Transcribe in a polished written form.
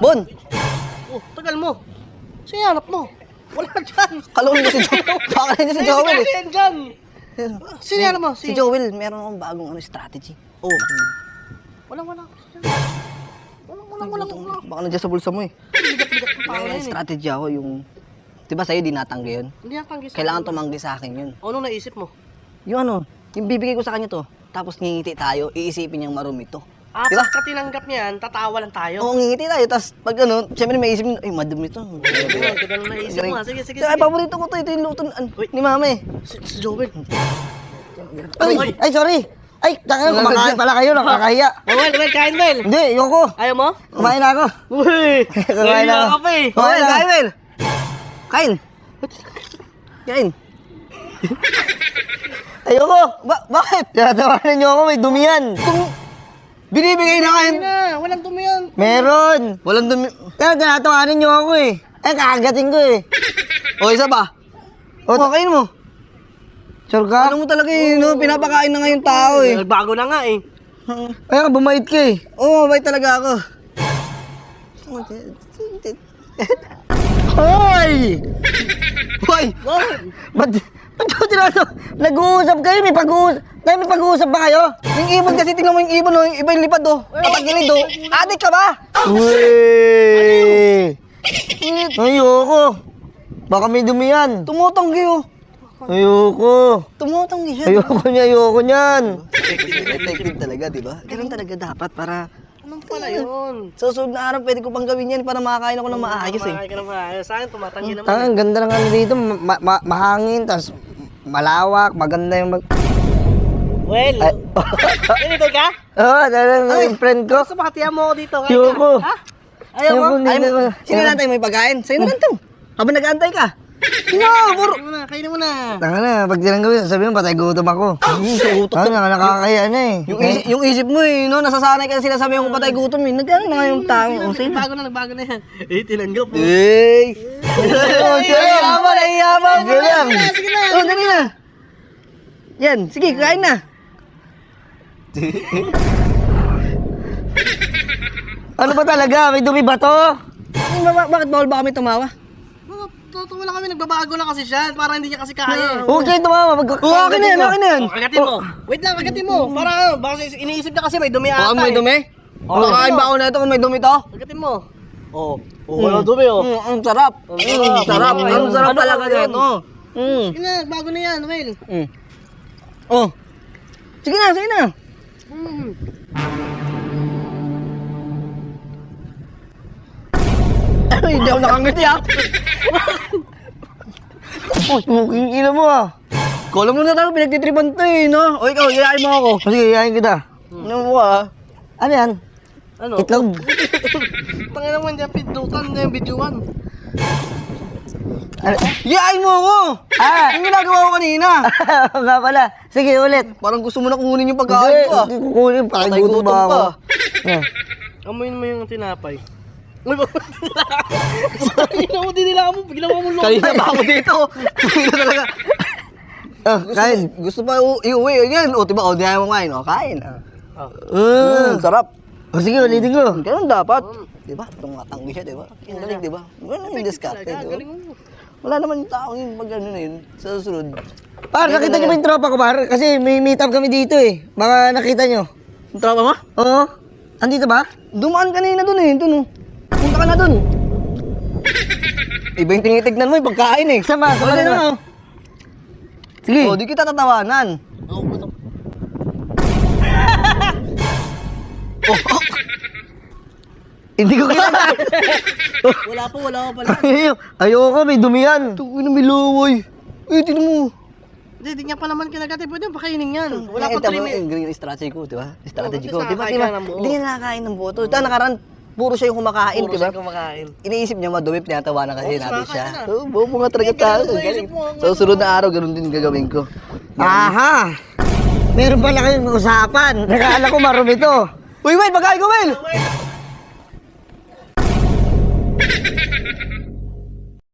Bon! Oh, tagal mo. Sino hanap mo? Wala dyan. Kalawin niya si Joel. Baka rin niya si Joel eh. Kasi yan dyan. Sino hanap mo? Si Joel, meron akong bagong strategy. Oh. Walang. Baka nandiyan sa bulsa mo eh. May strategy ako yung... Diba sa'yo di natanggi yun? Hindi natanggi sa Kailangan tumanggi sa akin yun. Ano naisip mo? Yung ano, yung bibigay ko sa kanya to. Tapos ngingiti tayo, iisipin niyang marumi to. Diba? Pagka tinanggap niya yan, tatawa lang tayo. Oo, ngingiti tayo. Tapos pag ano, syempre may isip niya, ay madumi to. Ganun naisip mo. Sige. Ay, paborito ko to. Ito yung luto ni mama eh. Si Joel. Ay, sorry. Ay, kumakain pala kayo, nakakahiya. Well, kain, Mel. Hindi, ayoko. Ayaw mo? Kumain na ako. Uy! Kumain na ako. Kape. Kain, kain. Kain. Kain. Ayoko. Bakit? Tinatawanan niyo ako, may dumi yan. Binibigay na kain. Walang dumi yan. Meron. Walang dumi. Kaya tinatawanan niyo ako eh. Ay, kakagating ko eh. O, isa ba? O, kain mo. Sure ka? Ano mo talaga eh, no? Pinapakain na nga yung tao eh. Bago na nga eh. Kaya ka, bumait ka eh. Oo, mabait talaga ako. Hoy! Hoy! Ba't ko tinato? Nag-uusap kayo, may pag-uusap ba kayo? Yung ibon kasi, tingnan mo yung ibon, oh. Yung iba yung lipad, oh. Patagilid, oh. Adik ka ba? Uy! Ayoko. Baka may dumi yan. Tumutanggi, oh. Ayoko. Tumutanggi siya. Ayoko niyan. Effective talaga, di ba? Ganun talaga dapat para... Anong pala yun? Sa susunod na araw, pwede ko pang gawin yan para makakain ako ng maayos, eh. Kumakain ka na maayos. Sa akin, tumatanggi naman. Ang ganda ng ano dito, mahangin, tas malawak, maganda yung Well, ganito ka? Oo, talagang yung friend ko. Gusto makatiyan mo ako dito. Kain ka. Ayoko. Ha? Ayaw mo? Ayoko, hindi Sino nantay mo yung pagkain? Sa'yo na lang to. Habang nag-aantay ka. Sino? Kain mo na. Tanga na, pag tinanggawin, sabihin mo, patay gutom ako. Nakakahiya na eh. Yung isip mo, eh, no? Nasasanay ka na sinasabi ko patay gutom, eh. Nagkano na nga yung tao. Oh, sa'yo na. Nagbago na yan. Eh, tinanggap mo. Hey! Nahihiyabang! Sige lang. Sige na. Oh, dali na. Yan, sige, kain na. Ano ba talaga? May dumi ba to? Bakit bawal ba kami tumawa? Totoo lang kami, nagbabago lang kasi siya. Para hindi niya kasi kaya. Huwag kayo tumawa. Akin na yan, akin na yan. Kagatin mo. Wait lang, kagatin mo. Para, baka iniisip niya kasi may dumi ata. Baka may dumi? Kakain ba ako na ito kung may dumi to? Kagatin mo. Wala dumi oh. Ang sarap. Ang sarap. Ang sarap talaga dito. Sige na, bago na yan, Will. Oh. Sige na, sige na. Ay, hindi ako nakangiti ah. Yung ina mo ah. Kala mo na tayo, pinagtitripan to eh, no? O ikaw, ilahin mo ako. Sige, yayin kita. Ano mo ah? Ano yan? Ano? Itlog. Tangin naman dyan, pindutan na yung videoan. Yain mo ako! Yung ginagawa ko kanina. Nga pala. Sige, ulit. Parang gusto mo na kunin yung pagkain ko ah. Hindi kukunin. Patay Patay gutom ba ako? Yan. Amoyin mo yung tinapay. Uy, bakit dinila mo? Ginawa mo loko. Kanina pa ako dito. Kanina talaga. Kain. Gusto pa iuwi. Yan. O, diba? O, di mo kain. O, kain. Sarap. O sige, ulitin ko. Ganun dapat. Diba? Tumatanggi siya, diba? Ang galing, diba? Ganun yung discarte, diba? Wala naman yung taong yung mag-ano na yun. Sa susunod. Par, nakita niyo ba yung tropa ko, par? Kasi may meet up kami dito eh. Baka nakita niyo. Yung tropa mo? Oo. Andito ba? Dumaan kanina dun eh. Dun oh. Punta ka na dun. Iba yung tinitignan mo yung pagkain eh. Sama Wala na. na. Sige. O, di kita tatawanan. Hindi ko kilala. Wala pa pala. Ayoko, may dumi yan. Tukoy na may laway. Eh, tinan mo. Hindi niya pa naman kinagati. Pwede pakainin yan. Wala pa Tama, 3 minutes. yung green strategy ko, di ba? Strategy Oo, ko. Di ba? nakakain ka ng buo. Hindi niya nakakain ng buo. Ito, nakaraan, puro siya yung kumakain, Puro di ba? siya kumakain. Iniisip niya madumi, tinatawa na kasi natin siya. kumakain Oo, bobo nga talaga tayo. ganun, Ang galing. naisip mo, ang Sa susunod na araw, ganun din gagawin ko. Aha! Meron pala kayong usapan. Nakala ko marumi to. Uy, wait! Pagkain ko, Will!